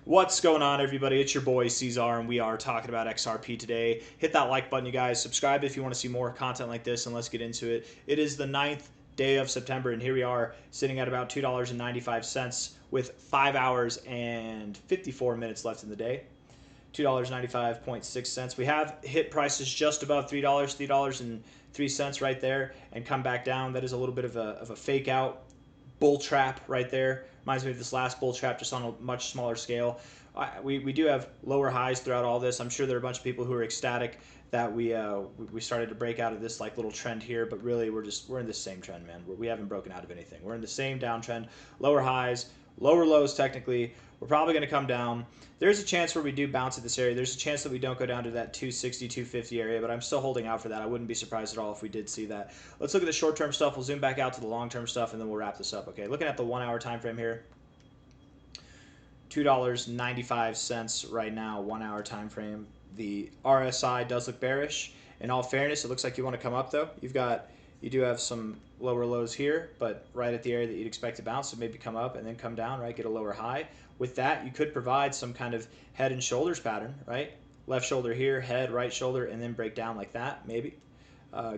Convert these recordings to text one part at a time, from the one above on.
What's going on, everybody? It's your boy C-Zar, and we are talking about XRP today. Hit that like button, you guys. Subscribe if you want to see more content like this, and let's get into it. It is the 9th day of September, and here we are sitting at about $2.95 with 5 hours and 54 minutes left in the day. $2.95.6. We have hit prices just above $3, $3.03 right there, and come back down. That is a little bit of a fake out bull trap right there. Reminds me of this last bull trap, just on a much smaller scale. We do have lower highs throughout all this. I'm sure there are a bunch of people who are ecstatic that we started to break out of this like little trend here, but really we're in this same trend, man. We haven't broken out of anything. We're in the same downtrend, lower highs, lower lows technically. We're probably going to come down. There's a chance where we do bounce at this area. There's a chance that we don't go down to that 260, 250 area, but I'm still holding out for that. I wouldn't be surprised at all if we did see that. Let's look at the short-term stuff. We'll zoom back out to the long-term stuff, and then we'll wrap this up. Okay, looking at the 1 hour time frame here, $2.95 right now, 1 hour time frame. The RSI does look bearish. In all fairness, it looks like you want to come up though. You do have some lower lows here, but right at the area that you'd expect to bounce, so maybe come up and then come down, right? Get a lower high. With that, you could provide some kind of head and shoulders pattern, right? Left shoulder here, head, right shoulder, and then break down like that, maybe.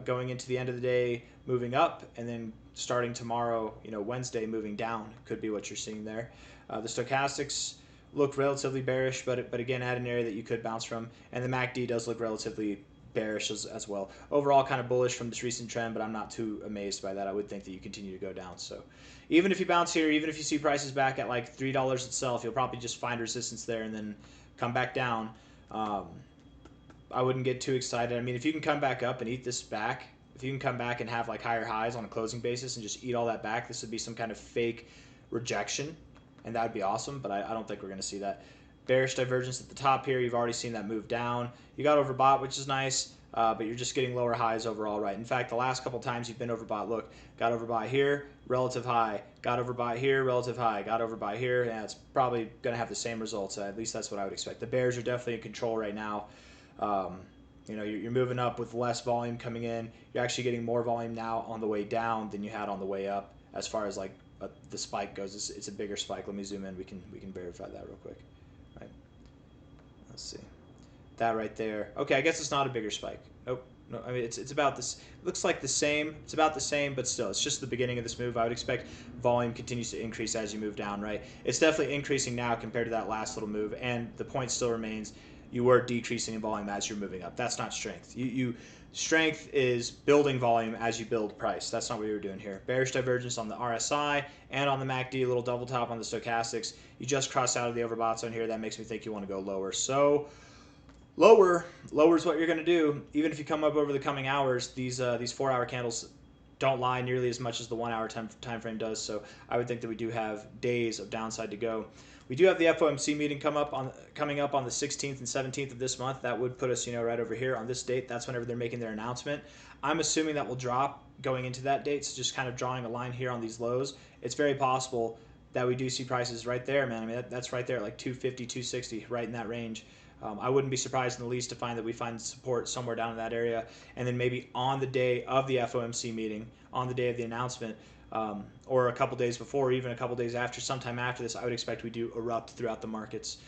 Going into the end of the day, moving up, and then starting tomorrow, Wednesday, moving down could be what you're seeing there. The stochastics look relatively bearish, but again, at an area that you could bounce from. And the MACD does look relatively bearish as well. Overall, kind of bullish from this recent trend, but I'm not too amazed by that. I would think that you continue to go down. So even if you bounce here, even if you see prices back at like $3 itself, you'll probably just find resistance there and then come back down. I wouldn't get too excited. I mean, if you can come back up and eat this back, if you can come back and have like higher highs on a closing basis and just eat all that back, this would be some kind of fake rejection, and that would be awesome, but I don't think we're going to see that. Bearish divergence at the top here. You've already seen that move down. You got overbought, which is nice, but you're just getting lower highs overall, right? In fact, the last couple times you've been overbought, look, got overbought here, relative high, got overbought here, relative high, got overbought here, and it's probably going to have the same results. At least that's what I would expect. The bears are definitely in control right now. You're moving up with less volume coming in. You're actually getting more volume now on the way down than you had on the way up. As far as like the spike goes, it's a bigger spike. Let me zoom in. We can verify that real quick. Right. Let's see. That right there. Okay, I guess it's not a bigger spike. Nope. No, I mean it's about this. It looks like the same. It's about the same, but still, it's just the beginning of this move. I would expect volume continues to increase as you move down. Right. It's definitely increasing now compared to that last little move, and the point still remains. You were decreasing in volume as you're moving up. That's not strength. Strength is building volume as you build price. That's not what we were doing here. Bearish divergence on the RSI and on the MACD, a little double top on the stochastics. You just crossed out of the overbought zone here. That makes me think you want to go lower. So lower is what you're going to do. Even if you come up over the coming hours, these 4 hour candles don't lie nearly as much as the 1 hour time frame does. So I would think that we do have days of downside to go. We do have the FOMC meeting coming up on the 16th and 17th of this month. That would put us, right over here on this date. That's whenever they're making their announcement. I'm assuming that will drop going into that date. So just kind of drawing a line here on these lows. It's very possible that we do see prices right there, man. I mean, that's right there, like 250, 260, right in that range. I wouldn't be surprised in the least to find that we find support somewhere down in that area. And then maybe on the day of the FOMC meeting, on the day of the announcement, or a couple days before, or even a couple days after, sometime after this, I would expect we do erupt throughout the markets.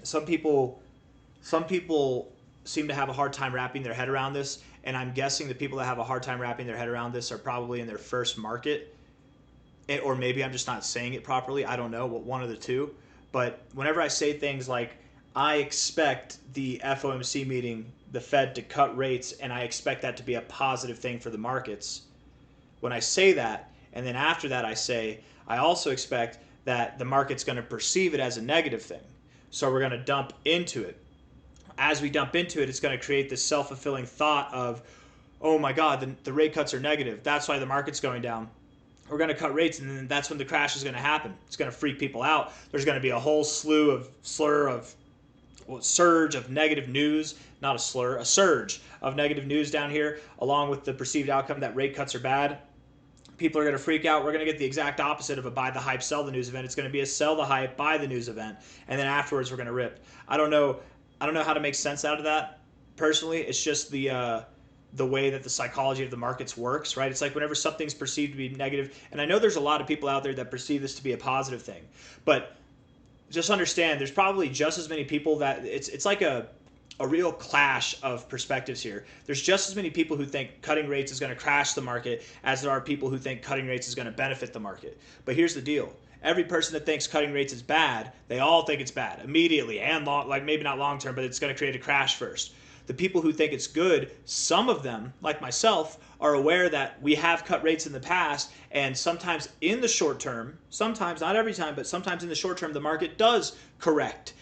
Some people seem to have a hard time wrapping their head around this, and I'm guessing the people that have a hard time wrapping their head around this are probably in their first market, or maybe I'm just not saying it properly. I don't know, one of the two. But whenever I say things like, I expect the FOMC meeting, the Fed to cut rates, and I expect that to be a positive thing for the markets, when I say that, and then after that I say, I also expect that the market's going to perceive it as a negative thing. So we're going to dump into it. As we dump into it, it's going to create this self-fulfilling thought of, oh my God, the rate cuts are negative. That's why the market's going down. We're going to cut rates, and then that's when the crash is going to happen. It's going to freak people out. There's going to be a whole surge of negative news, not a slur, a surge of negative news down here, along with the perceived outcome that rate cuts are bad. People are going to freak out. We're going to get the exact opposite of a buy the hype, sell the news event. It's going to be a sell the hype, buy the news event, and then afterwards we're going to rip. I don't know how to make sense out of that. Personally, it's just the way that the psychology of the markets works, right? It's like whenever something's perceived to be negative, and I know there's a lot of people out there that perceive this to be a positive thing, but just understand there's probably just as many people that it's like a real clash of perspectives here. There's just as many people who think cutting rates is going to crash the market as there are people who think cutting rates is going to benefit the market. But here's the deal. Every person that thinks cutting rates is bad, they all think it's bad immediately and like maybe not long term, but it's going to create a crash first. The people who think it's good, some of them, like myself, are aware that we have cut rates in the past, and sometimes in the short term, sometimes, not every time, but sometimes in the short term, the market does correct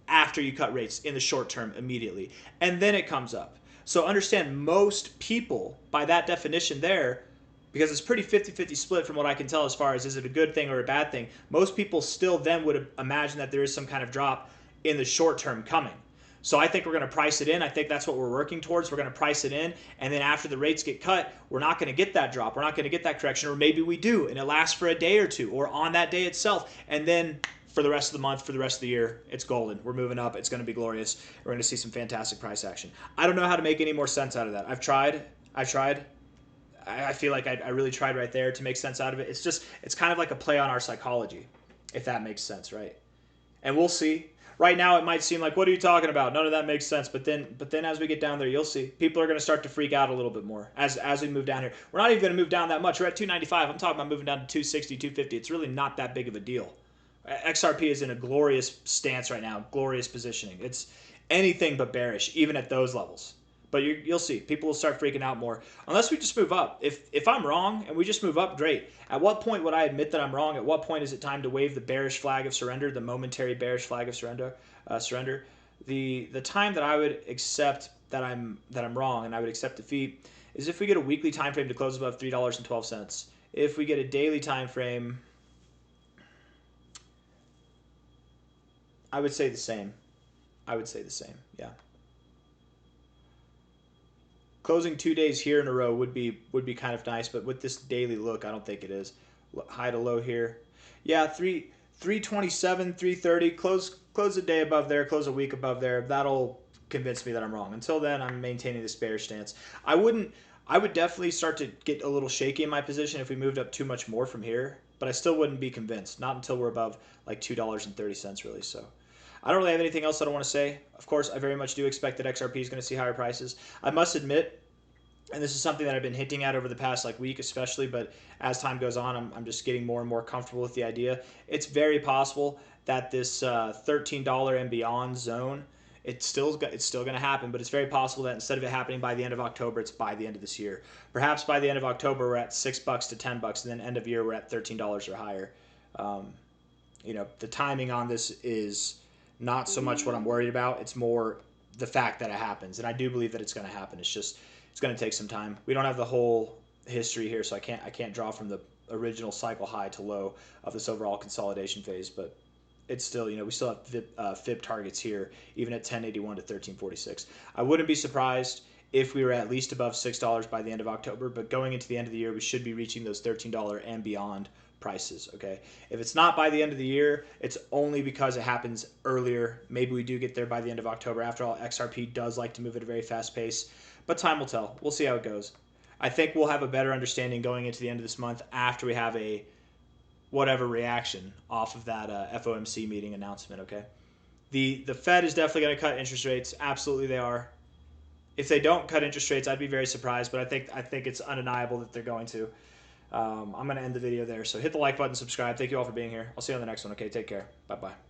after you cut rates in the short term immediately. And then it comes up. So understand, most people, by that definition there, because it's pretty 50-50 split from what I can tell as far as is it a good thing or a bad thing, most people still then would imagine that there is some kind of drop in the short term coming. So I think we're going to price it in. I think that's what we're working towards. We're going to price it in. And then after the rates get cut, we're not going to get that drop. We're not going to get that correction. Or maybe we do, and it lasts for a day or two or on that day itself. And then for the rest of the month, for the rest of the year, it's golden. We're moving up. It's going to be glorious. We're going to see some fantastic price action. I don't know how to make any more sense out of that. I've tried. I feel like I really tried right there to make sense out of it. It's kind of like a play on our psychology, if that makes sense, right? And we'll see. Right now, it might seem like, what are you talking about? None of that makes sense. But then as we get down there, you'll see. People are going to start to freak out a little bit more as we move down here. We're not even going to move down that much. We're at 295. I'm talking about moving down to 260, 250. It's really not that big of a deal. XRP is in a glorious stance right now, glorious positioning. It's anything but bearish, even at those levels. But you'll see. People will start freaking out more. Unless we just move up. If I'm wrong and we just move up, great. At what point would I admit that I'm wrong? At what point is it time to wave the bearish flag of surrender, the momentary bearish flag of surrender? The time that I would accept that I'm wrong and I would accept defeat is if we get a weekly time frame to close above $3.12. If we get a daily time frame, I would say the same. Yeah. Closing 2 days here in a row would be kind of nice, but with this daily look, I don't think it is. High to low here. Yeah, 327, 330. Close a day above there, close a week above there. That'll convince me that I'm wrong. Until then, I'm maintaining this bearish stance. I would definitely start to get a little shaky in my position if we moved up too much more from here, but I still wouldn't be convinced. Not until we're above like $2.30 really. So I don't really have anything else that I want to say. Of course, I very much do expect that XRP is going to see higher prices. I must admit, and this is something that I've been hinting at over the past week especially, but as time goes on, I'm just getting more and more comfortable with the idea. It's very possible that this $13 and beyond zone, it's still going to happen, but it's very possible that instead of it happening by the end of October, it's by the end of this year. Perhaps by the end of October, we're at $6 to $10, and then end of year, we're at $13 or higher. The timing on this is not so much what I'm worried about. It's more the fact that it happens. And I do believe that it's going to happen. It's going to take some time. We don't have the whole history here, so I can't draw from the original cycle high to low of this overall consolidation phase. But it's still, we still have fib targets here, even at 1081 to 1346. I wouldn't be surprised if we were at least above $6 by the end of October. But going into the end of the year, we should be reaching those $13 and beyond prices. Okay, if it's not by the end of the year, it's only because it happens earlier. Maybe we do get there by the end of October. After all, XRP does like to move at a very fast pace, but time will tell. We'll see how it goes. I think we'll have a better understanding going into the end of this month after we have a whatever reaction off of that FOMC meeting announcement. Okay, the Fed is definitely going to cut interest rates. Absolutely, they are. If they don't cut interest rates, I'd be very surprised, but I think it's undeniable that they're going to. I'm going to end the video there. So hit the like button, subscribe. Thank you all for being here. I'll see you on the next one. Okay, take care. Bye-bye.